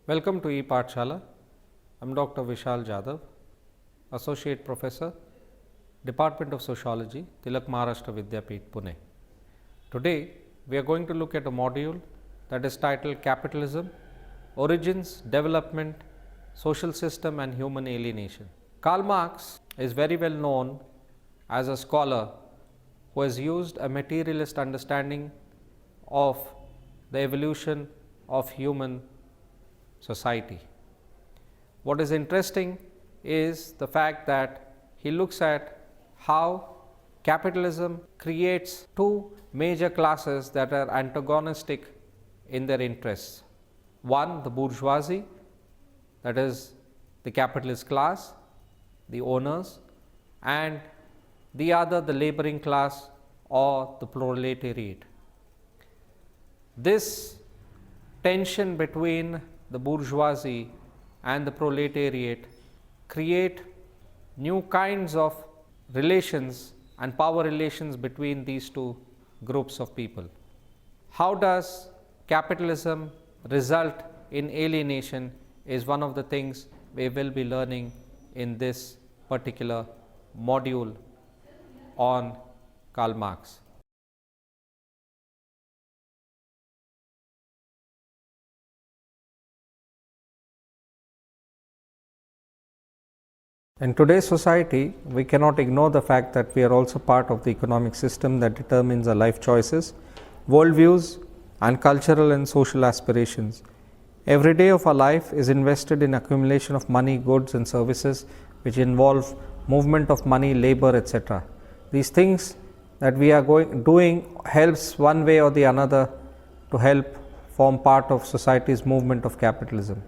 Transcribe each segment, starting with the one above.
Welcome to E-Pathshala. I am Dr. Vishal Jadhav, Associate Professor, Department of Sociology, Tilak Maharashtra Vidyapeeth, Pune. Today, we are going to look at a module that is titled Capitalism, Origins, Development, Social System and Human Alienation. Karl Marx is very well known as a scholar who has used a materialist understanding of the evolution of human society. What is interesting is the fact that he looks at how capitalism creates two major classes that are antagonistic in their interests. One, the bourgeoisie, that is the capitalist class, the owners, and the other, the laboring class or the proletariat. This tension between the bourgeoisie and the proletariat create new kinds of relations and power relations between these two groups of people. How does capitalism result in alienation is one of the things we will be learning in this particular module on Karl Marx. In today's society, we cannot ignore the fact that we are also part of the economic system that determines our life choices, worldviews, and cultural and social aspirations. Every day of our life is invested in accumulation of money, goods, and services which involve movement of money, labor, etc. These things that we are doing helps one way or the another to help form part of society's movement of capitalism.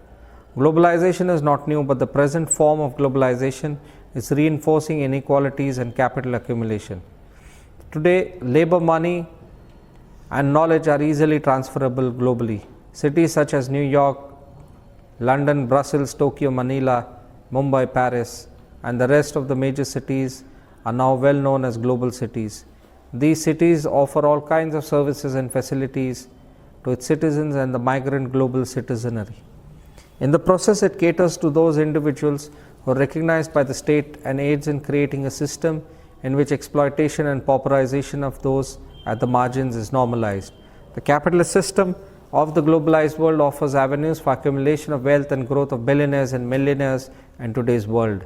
Globalization is not new, but the present form of globalization is reinforcing inequalities and capital accumulation. Today, labor, money, and knowledge are easily transferable globally. Cities such as New York, London, Brussels, Tokyo, Manila, Mumbai, Paris, and the rest of the major cities are now well known as global cities. These cities offer all kinds of services and facilities to its citizens and the migrant global citizenry. In the process, it caters to those individuals who are recognized by the state and aids in creating a system in which exploitation and pauperization of those at the margins is normalized. The capitalist system of the globalized world offers avenues for accumulation of wealth and growth of billionaires and millionaires in today's world.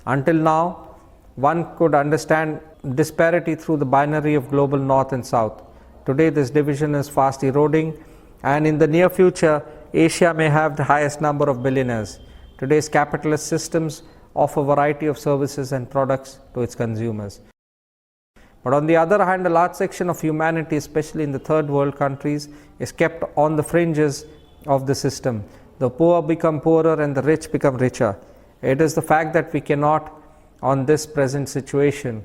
Until now, one could understand disparity through the binary of global north and south. Today, this division is fast eroding, and in the near future, Asia may have the highest number of billionaires. Today's capitalist systems offer a variety of services and products to its consumers. But on the other hand, a large section of humanity, especially in the third world countries, is kept on the fringes of the system. The poor become poorer and the rich become richer. It is the fact that we cannot, on this present situation,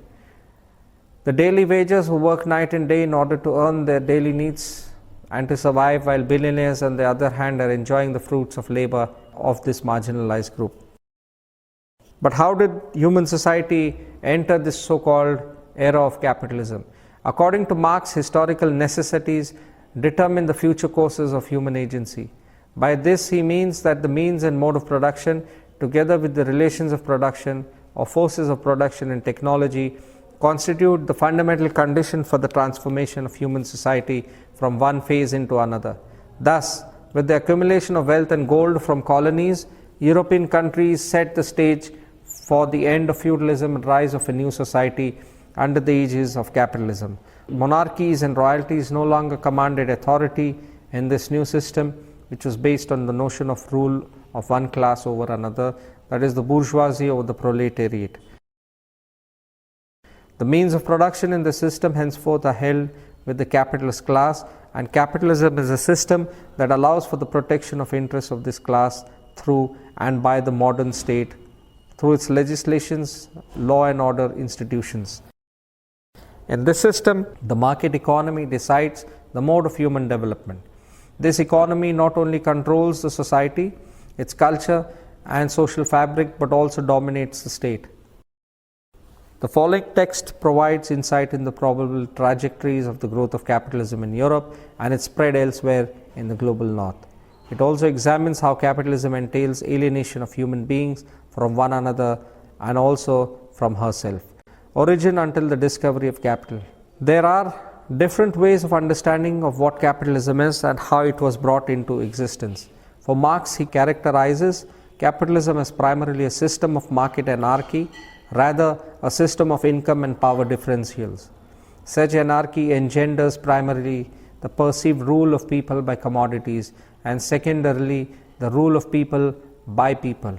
the daily wagers who work night and day in order to earn their daily needs and to survive, while billionaires on the other hand are enjoying the fruits of labor of this marginalized group. But how did human society enter this so-called era of capitalism? According to Marx, historical necessities determine the future courses of human agency. By this he means that the means and mode of production, together with the relations of production or forces of production and technology, constitute the fundamental condition for the transformation of human society from one phase into another. Thus, with the accumulation of wealth and gold from colonies, European countries set the stage for the end of feudalism and rise of a new society under the aegis of capitalism. Monarchies and royalties no longer commanded authority in this new system, which was based on the notion of rule of one class over another, that is the bourgeoisie over the proletariat. The means of production in the system henceforth are held with the capitalist class, and capitalism is a system that allows for the protection of interests of this class through and by the modern state, through its legislations, law and order institutions. In this system, the market economy decides the mode of human development. This economy not only controls the society, its culture and social fabric, but also dominates the state. The following text provides insight in the probable trajectories of the growth of capitalism in Europe and its spread elsewhere in the global north. It also examines how capitalism entails alienation of human beings from one another and also from herself. Origin until the discovery of capital. There are different ways of understanding of what capitalism is and how it was brought into existence. For Marx, he characterizes capitalism as primarily a system of market anarchy, rather a system of income and power differentials. Such anarchy engenders primarily the perceived rule of people by commodities and secondarily the rule of people by people.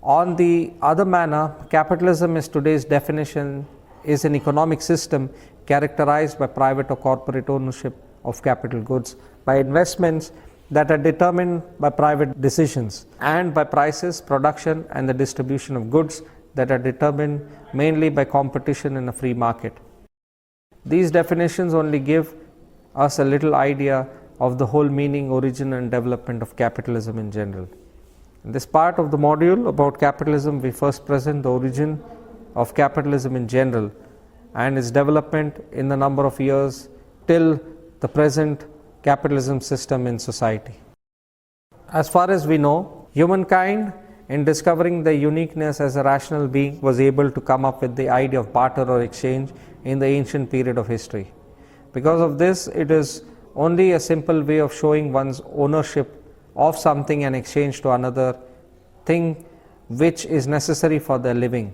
On the other manner, capitalism is today's definition is an economic system characterized by private or corporate ownership of capital goods, by investments that are determined by private decisions, and by prices, production and the distribution of goods that are determined mainly by competition in a free market. These definitions only give us a little idea of the whole meaning, origin and development of capitalism in general. In this part of the module about capitalism, we first present the origin of capitalism in general and its development in the number of years till the present capitalism system in society. As far as we know, humankind, in discovering their uniqueness as a rational being, was able to come up with the idea of barter or exchange in the ancient period of history. Because of this, it is only a simple way of showing one's ownership of something and exchange to another thing which is necessary for their living.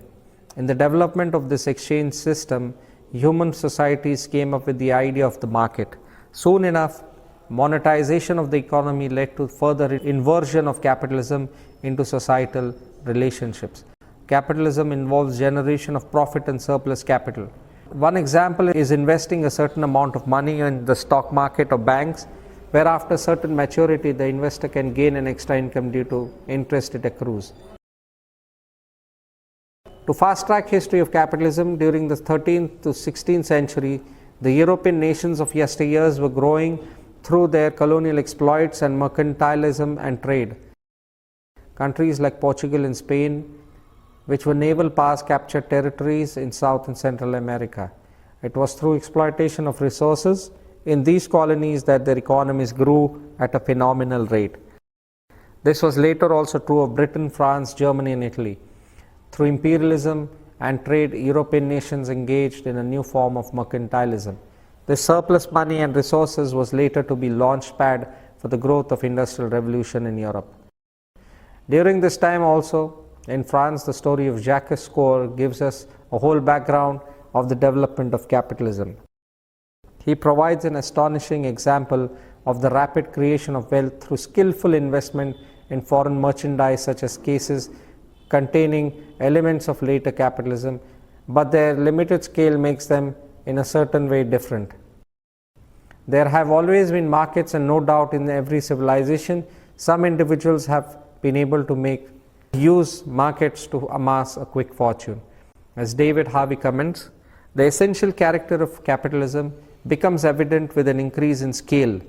In the development of this exchange system, human societies came up with the idea of the market. Soon enough, monetization of the economy led to further inversion of capitalism into societal relationships. Capitalism involves generation of profit and surplus capital. One example is investing a certain amount of money in the stock market or banks, where after certain maturity the investor can gain an extra income due to interest it accrues. To fast track history of capitalism, during the 13th to 16th century, the European nations of yesteryears were growing through their colonial exploits and mercantilism and trade. Countries like Portugal and Spain, which were naval powers, captured territories in South and Central America. It was through exploitation of resources in these colonies that their economies grew at a phenomenal rate. This was later also true of Britain, France, Germany and Italy. Through imperialism and trade, European nations engaged in a new form of mercantilism. This surplus money and resources was later to be launchpad for the growth of industrial revolution in Europe. During this time also, in France, the story of Jacques Coeur gives us a whole background of the development of capitalism. He provides an astonishing example of the rapid creation of wealth through skillful investment in foreign merchandise such as cases containing elements of later capitalism, but their limited scale makes them in a certain way different. There have always been markets, and no doubt in every civilization, some individuals have been able to use markets to amass a quick fortune. As David Harvey comments, the essential character of capitalism becomes evident with an increase in scale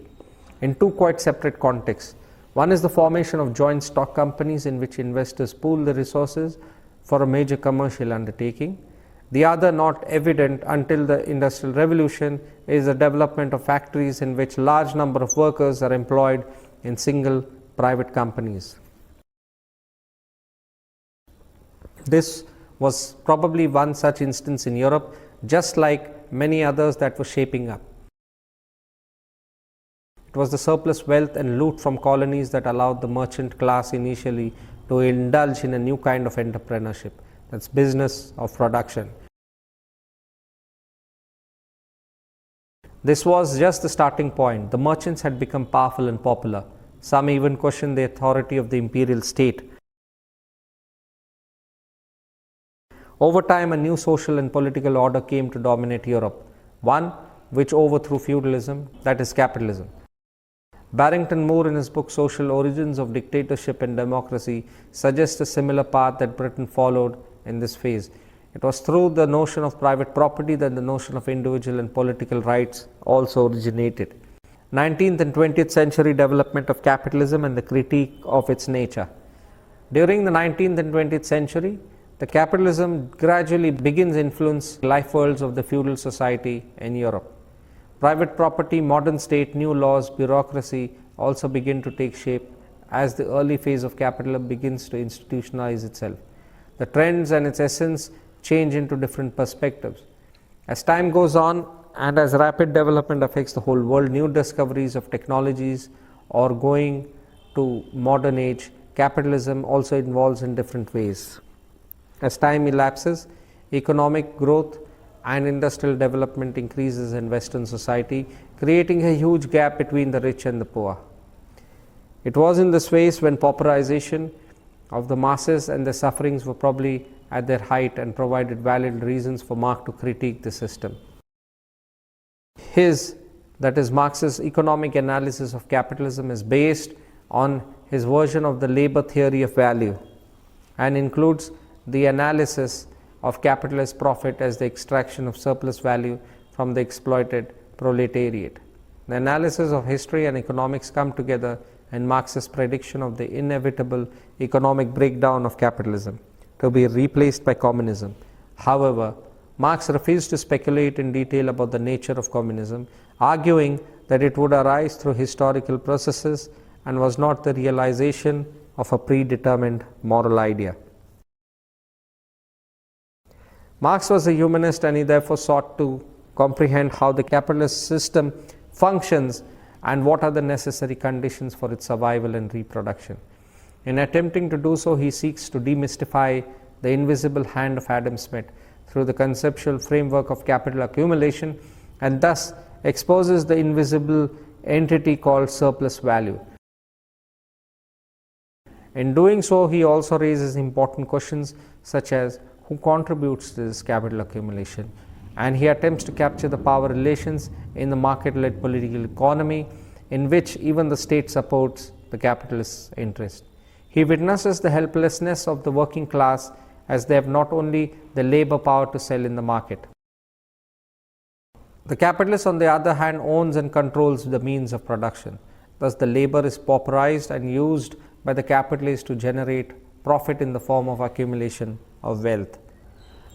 in two quite separate contexts. One is the formation of joint stock companies in which investors pool the resources for a major commercial undertaking. The other, not evident until the Industrial Revolution, is the development of factories in which large number of workers are employed in single private companies. This was probably one such instance in Europe, just like many others that were shaping up. It was the surplus wealth and loot from colonies that allowed the merchant class initially to indulge in a new kind of entrepreneurship, that's business of production. This was just the starting point. The merchants had become powerful and popular. Some even questioned the authority of the imperial state. Over time, a new social and political order came to dominate Europe, one which overthrew feudalism, that is capitalism. Barrington Moore, in his book Social Origins of Dictatorship and Democracy, suggests a similar path that Britain followed in this phase. It was through the notion of private property that the notion of individual and political rights also originated. 19th and 20th century development of capitalism and the critique of its nature. During the 19th and 20th century, the capitalism gradually begins to influence life worlds of the feudal society in Europe. Private property, modern state, new laws, bureaucracy also begin to take shape as the early phase of capitalism begins to institutionalize itself. The trends and its essence change into different perspectives. As time goes on and as rapid development affects the whole world, new discoveries of technologies or going to modern age, capitalism also evolves in different ways. As time elapses, economic growth and industrial development increases in Western society, creating a huge gap between the rich and the poor. It was in this phase when pauperization of the masses and their sufferings were probably at their height and provided valid reasons for Marx to critique the system. That is Marx's economic analysis of capitalism is based on his version of the labor theory of value and includes the analysis of capitalist profit as the extraction of surplus value from the exploited proletariat. The analysis of history and economics come together in Marx's prediction of the inevitable economic breakdown of capitalism to be replaced by communism. However, Marx refused to speculate in detail about the nature of communism, arguing that it would arise through historical processes and was not the realization of a predetermined moral idea. Marx was a humanist and he therefore sought to comprehend how the capitalist system functions and what are the necessary conditions for its survival and reproduction. In attempting to do so, he seeks to demystify the invisible hand of Adam Smith through the conceptual framework of capital accumulation and thus exposes the invisible entity called surplus value. In doing so, he also raises important questions such as who contributes to this capital accumulation, and he attempts to capture the power relations in the market-led political economy in which even the state supports the capitalist interest. He witnesses the helplessness of the working class as they have not only the labor power to sell in the market. The capitalist, on the other hand, owns and controls the means of production. Thus, the labor is pauperized and used by the capitalist to generate profit in the form of accumulation of wealth.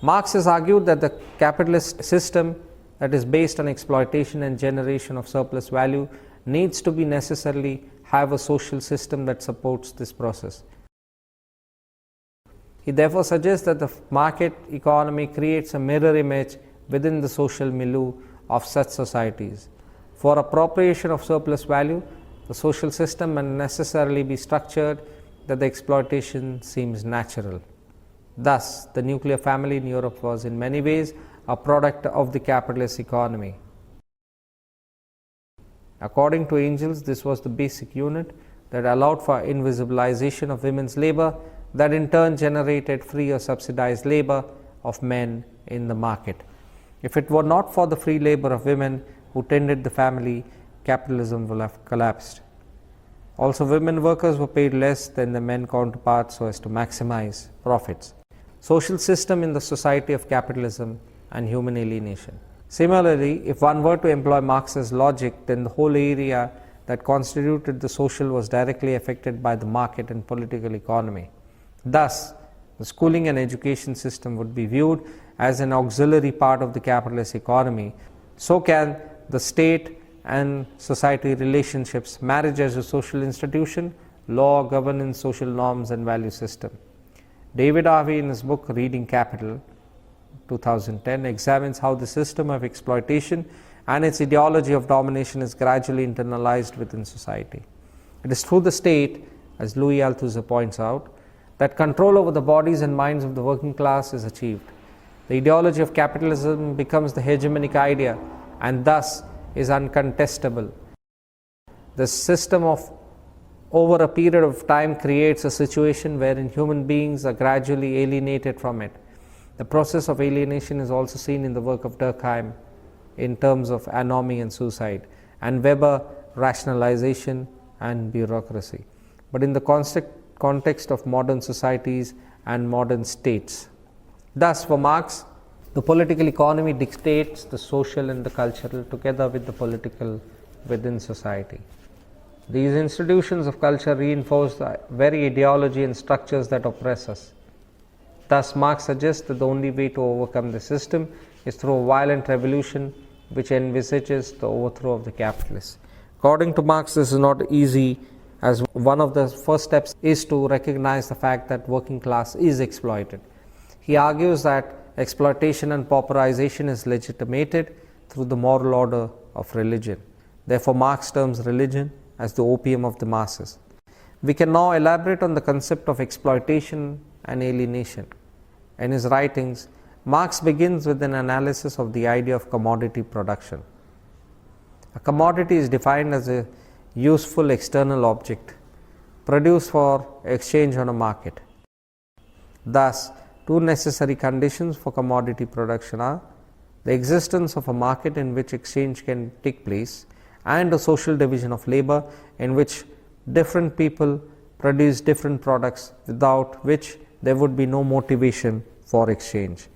Marx has argued that the capitalist system that is based on exploitation and generation of surplus value needs to be necessarily have a social system that supports this process. He therefore suggests that the market economy creates a mirror image within the social milieu of such societies. For appropriation of surplus value, the social system must necessarily be structured that the exploitation seems natural. Thus, the nuclear family in Europe was in many ways a product of the capitalist economy. According to Engels, this was the basic unit that allowed for invisibilization of women's labor that in turn generated free or subsidized labor of men in the market. If it were not for the free labor of women who tended the family, capitalism would have collapsed. Also, women workers were paid less than the men counterparts so as to maximize profits. Social system in the society of capitalism and human alienation. Similarly, if one were to employ Marx's logic, then the whole area that constituted the social was directly affected by the market and political economy. Thus, the schooling and education system would be viewed as an auxiliary part of the capitalist economy. So can the state and society relationships, marriage as a social institution, law, governance, social norms and value system. David Harvey, in his book Reading Capital 2010, examines how the system of exploitation and its ideology of domination is gradually internalized within society. It is through the state, as Louis Althusser points out, that control over the bodies and minds of the working class is achieved. The ideology of capitalism becomes the hegemonic idea and thus is uncontestable. The system of over a period of time creates a situation wherein human beings are gradually alienated from it. The process of alienation is also seen in the work of Durkheim in terms of anomie and suicide, and Weber, rationalization and bureaucracy, but in the context of modern societies and modern states. Thus, for Marx, the political economy dictates the social and the cultural together with the political within society. These institutions of culture reinforce the very ideology and structures that oppress us. Thus, Marx suggests that the only way to overcome the system is through a violent revolution which envisages the overthrow of the capitalists. According to Marx, this is not easy, as one of the first steps is to recognize the fact that working class is exploited. He argues that exploitation and pauperization is legitimated through the moral order of religion. Therefore, Marx terms religion as the opium of the masses. We can now elaborate on the concept of exploitation and alienation. In his writings, Marx begins with an analysis of the idea of commodity production. A commodity is defined as a useful external object produced for exchange on a market. Thus, two necessary conditions for commodity production are the existence of a market in which exchange can take place and a social division of labor in which different people produce different products, without which there would be no motivation for exchange.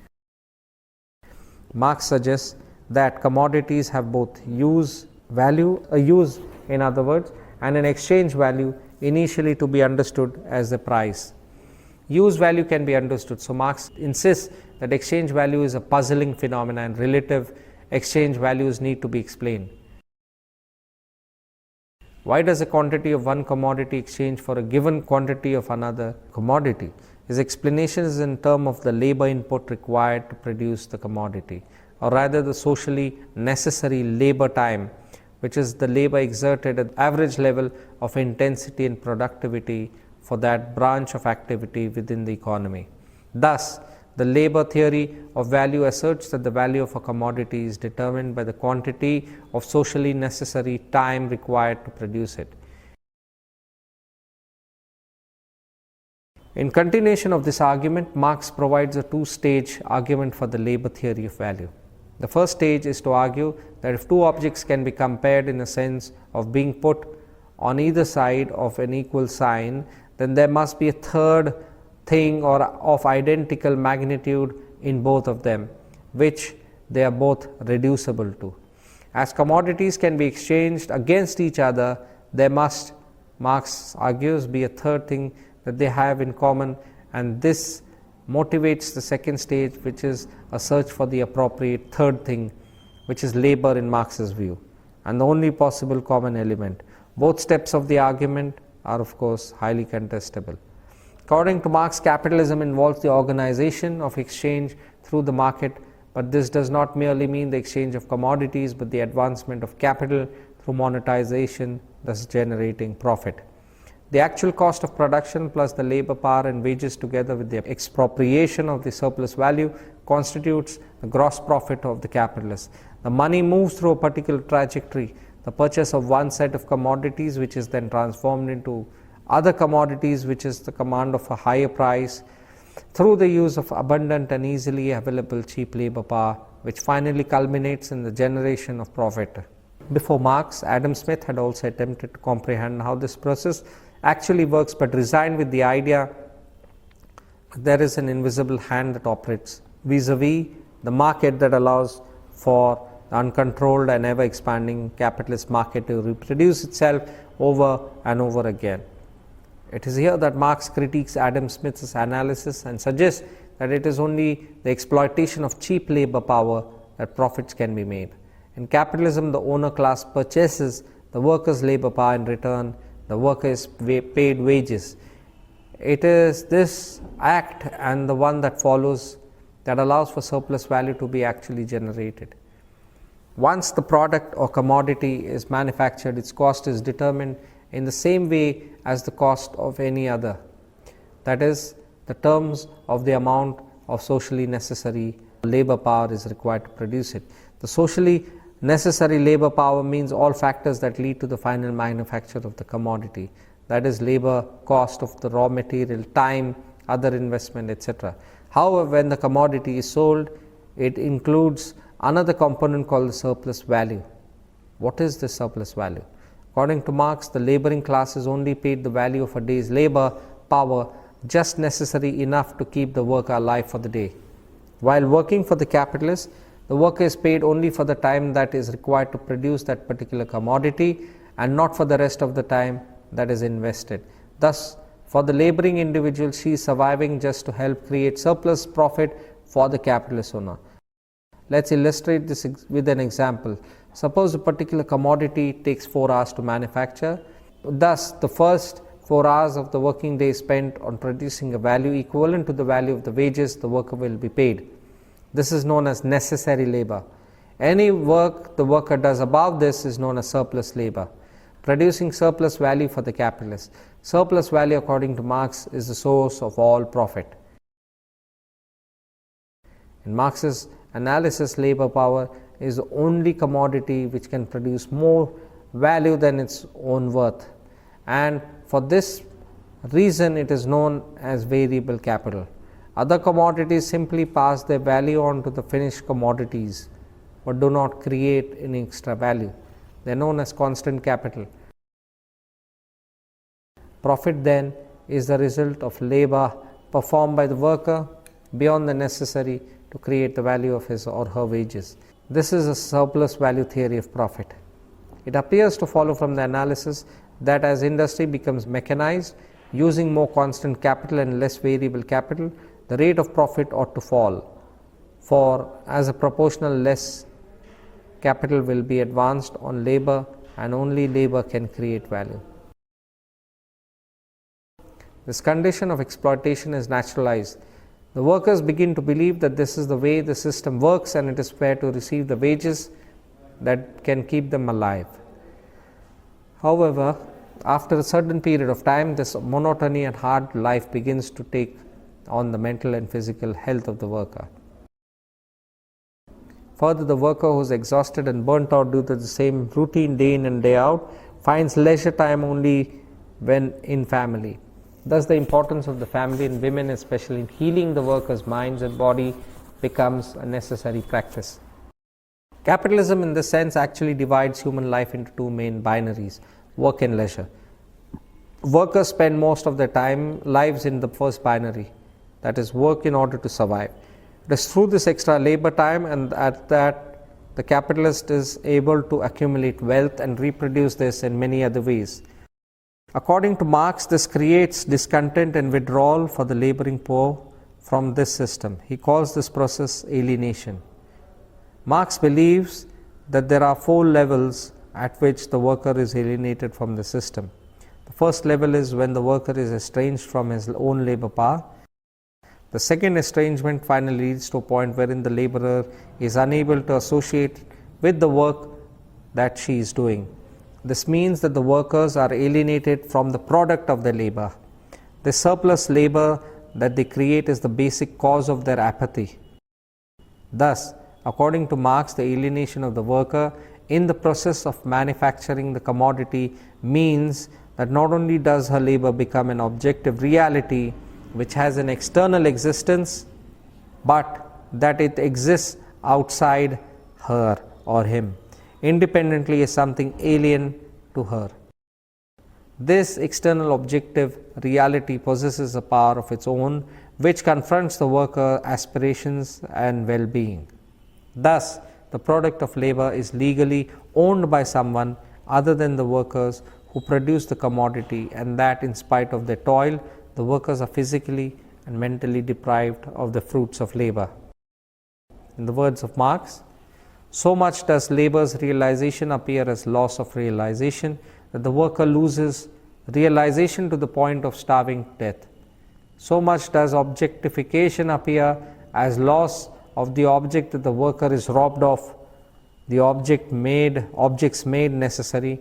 Marx suggests that commodities have both use value, a use in other words, and an exchange value, initially to be understood as the price. Use value can be understood. So Marx insists that exchange value is a puzzling phenomenon and relative exchange values need to be explained. Why does a quantity of one commodity exchange for a given quantity of another commodity? His explanation is in terms of the labor input required to produce the commodity, or rather the socially necessary labor time, which is the labor exerted at the average level of intensity and productivity for that branch of activity within the economy. Thus, the labor theory of value asserts that the value of a commodity is determined by the quantity of socially necessary time required to produce it. In continuation of this argument, Marx provides a two-stage argument for the labor theory of value. The first stage is to argue that if two objects can be compared in a sense of being put on either side of an equal sign, then there must be a third thing or of identical magnitude in both of them, which they are both reducible to. As commodities can be exchanged against each other, there must, Marx argues, be a third thing that they have in common, and this motivates the second stage, which is a search for the appropriate third thing, which is labor in Marx's view, and the only possible common element. Both steps of the argument are, of course, highly contestable. According to Marx, capitalism involves the organization of exchange through the market, but this does not merely mean the exchange of commodities, but the advancement of capital through monetization, thus generating profit. The actual cost of production plus the labor power and wages together with the expropriation of the surplus value constitutes the gross profit of the capitalist. The money moves through a particular trajectory, the purchase of one set of commodities which is then transformed into other commodities, which is the command of a higher price, through the use of abundant and easily available cheap labor power, which finally culminates in the generation of profit. Before Marx, Adam Smith had also attempted to comprehend how this process actually works, but resigned with the idea that there is an invisible hand that operates vis-a-vis the market that allows for the uncontrolled and ever expanding capitalist market to reproduce itself over and over again. It is here that Marx critiques Adam Smith's analysis and suggests that it is only the exploitation of cheap labor power that profits can be made. In capitalism, the owner class purchases the worker's labor power. In return, the worker is paid wages. It is this act and the one that follows that allows for surplus value to be actually generated. Once the product or commodity is manufactured, its cost is determined in the same way as the cost of any other. That is, the terms of the amount of socially necessary labor power is required to produce it. The socially necessary labor power means all factors that lead to the final manufacture of the commodity. That is, labor, cost of the raw material, time, other investment, etc. However, when the commodity is sold, it includes another component called the surplus value. What is the surplus value? According to Marx, the laboring class is only paid the value of a day's labor power, just necessary enough to keep the worker alive for the day. While working for the capitalist, the worker is paid only for the time that is required to produce that particular commodity and not for the rest of the time that is invested. Thus, for the laboring individual, she is surviving just to help create surplus profit for the capitalist owner. Let's illustrate this with an example. Suppose a particular commodity takes 4 hours to manufacture. Thus, the first 4 hours of the working day spent on producing a value equivalent to the value of the wages the worker will be paid. This is known as necessary labor. Any work the worker does above this is known as surplus labor, producing surplus value for the capitalist. Surplus value, according to Marx, is the source of all profit. In Marx's analysis, labor power is the only commodity which can produce more value than its own worth, and for this reason it is known as variable capital. Other commodities simply pass their value on to the finished commodities but do not create any extra value. They are known as constant capital. Profit then is the result of labor performed by the worker beyond the necessary to create the value of his or her wages. This is a surplus value theory of profit. It appears to follow from the analysis that as industry becomes mechanized, using more constant capital and less variable capital, the rate of profit ought to fall, for as a proportional less capital will be advanced on labor, and only labor can create value. This condition of exploitation is naturalized. The workers begin to believe that this is the way the system works and it is fair to receive the wages that can keep them alive. However, after a certain period of time, this monotony and hard life begins to take on the mental and physical health of the worker. Further, the worker who is exhausted and burnt out due to the same routine day in and day out finds leisure time only when in family. Thus, the importance of the family and women, especially in healing the workers' minds and body, becomes a necessary practice. Capitalism, in this sense, actually divides human life into two main binaries: work and leisure. Workers spend most of their lives in the first binary, that is, work in order to survive. It is through this extra labor time and at that the capitalist is able to accumulate wealth and reproduce this in many other ways. According to Marx, this creates discontent and withdrawal for the laboring poor from this system. He calls this process alienation. Marx believes that there are 4 levels at which the worker is alienated from the system. The first level is when the worker is estranged from his own labor power. The second estrangement finally leads to a point wherein the laborer is unable to associate with the work that she is doing. This means that the workers are alienated from the product of their labor. The surplus labor that they create is the basic cause of their apathy. Thus, according to Marx, the alienation of the worker in the process of manufacturing the commodity means that not only does her labor become an objective reality which has an external existence, but that it exists outside her or him, independently as something alien to her. This external objective reality possesses a power of its own which confronts the worker's aspirations and well-being. Thus, the product of labor is legally owned by someone other than the workers who produce the commodity, and that in spite of their toil, the workers are physically and mentally deprived of the fruits of labor. In the words of Marx, so much does labor's realization appear as loss of realization that the worker loses realization to the point of starving death. So much does objectification appear as loss of the object that the worker is robbed of, the objects made necessary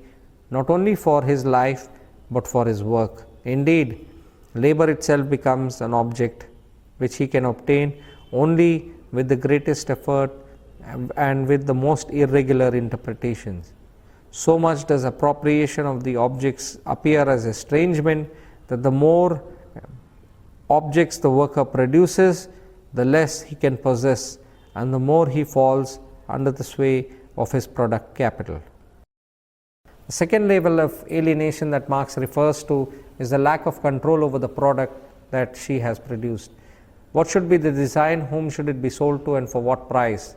not only for his life but for his work. Indeed, labor itself becomes an object which he can obtain only with the greatest effort and with the most irregular interpretations. So much does appropriation of the objects appear as estrangement that the more objects the worker produces, the less he can possess, and the more he falls under the sway of his product capital. The second level of alienation that Marx refers to is the lack of control over the product that she has produced. What should be the design, whom should it be sold to, and for what price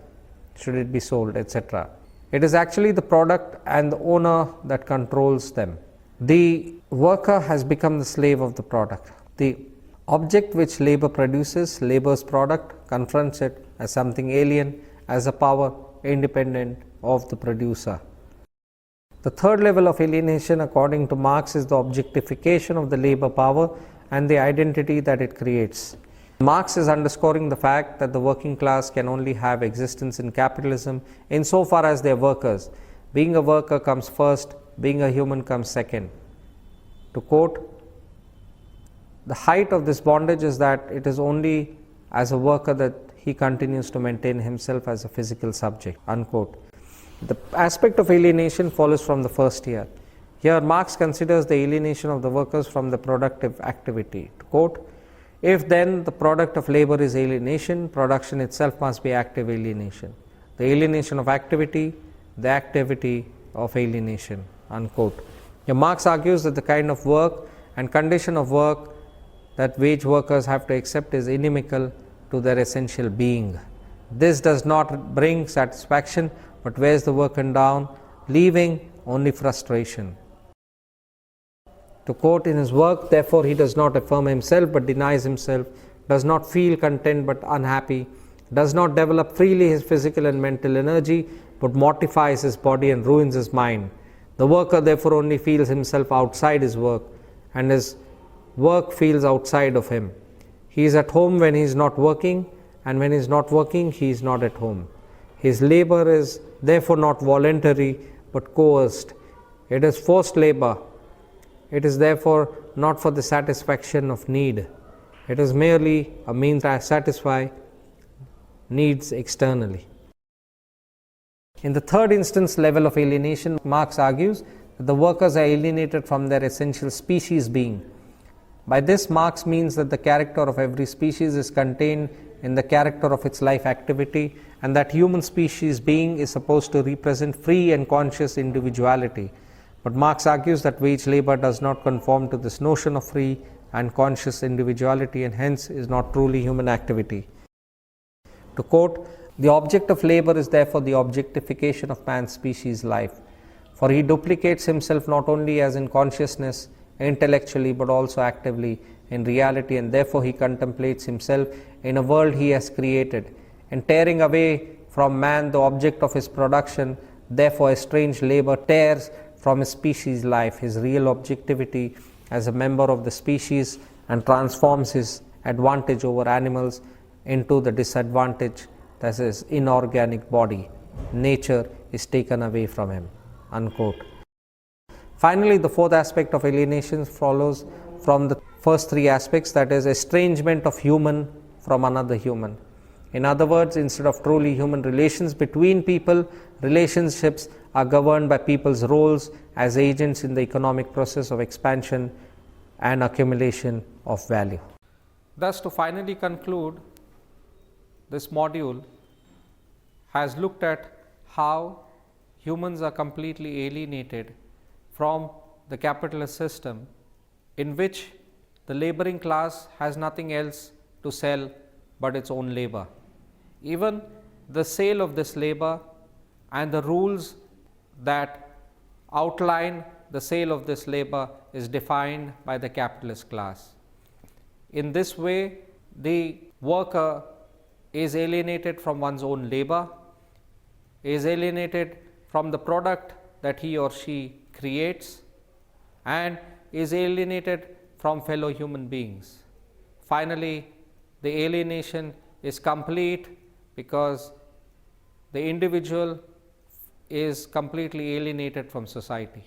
should it be sold, etc. It is actually the product and the owner that controls them. The worker has become the slave of the product. The object which labor produces, labor's product, confronts it as something alien, as a power independent of the producer. The third level of alienation, according to Marx, is the objectification of the labor power and the identity that it creates. Marx is underscoring the fact that the working class can only have existence in capitalism insofar as they are workers. Being a worker comes first, being a human comes second. To quote, the height of this bondage is that it is only as a worker that he continues to maintain himself as a physical subject, unquote. The aspect of alienation follows from the first year. Here Marx considers the alienation of the workers from the productive activity. To quote, if then the product of labor is alienation, production itself must be active alienation. The alienation of activity, the activity of alienation, unquote. Here Marx argues that the kind of work and condition of work that wage workers have to accept is inimical to their essential being. This does not bring satisfaction but wears the worker down, leaving only frustration. To quote, in his work, therefore, he does not affirm himself but denies himself, does not feel content but unhappy, does not develop freely his physical and mental energy but mortifies his body and ruins his mind. The worker therefore only feels himself outside his work, and his work feels outside of him. He is at home when he is not working, and when he is not working, he is not at home. His labor is therefore not voluntary but coerced. It is forced labor. It is therefore not for the satisfaction of need. It is merely a means to satisfy needs externally. In the third instance level of alienation, Marx argues that the workers are alienated from their essential species being. By this, Marx means that the character of every species is contained in the character of its life activity, and that human species being is supposed to represent free and conscious individuality. But Marx argues that wage labor does not conform to this notion of free and conscious individuality, and hence is not truly human activity. To quote, the object of labor is therefore the objectification of man's species life, for he duplicates himself not only as in consciousness, intellectually, but also actively in reality, and therefore he contemplates himself in a world he has created. In tearing away from man the object of his production, therefore estranged labor tears from his species life his real objectivity as a member of the species, and transforms his advantage over animals into the disadvantage that his inorganic body, nature, is taken away from him, unquote. Finally, the fourth aspect of alienation follows from the first three aspects, that is, estrangement of human from another human. In other words, instead of truly human relations between people, relationships are governed by people's roles as agents in the economic process of expansion and accumulation of value. Thus, to finally conclude, this module has looked at how humans are completely alienated from the capitalist system, in which the laboring class has nothing else to sell but its own labor. Even the sale of this labor and the rules that outline the sale of this labor is defined by the capitalist class. In this way, the worker is alienated from one's own labor, is alienated from the product that he or she creates, and is alienated from fellow human beings. Finally, the alienation is complete because the individual is completely alienated from society.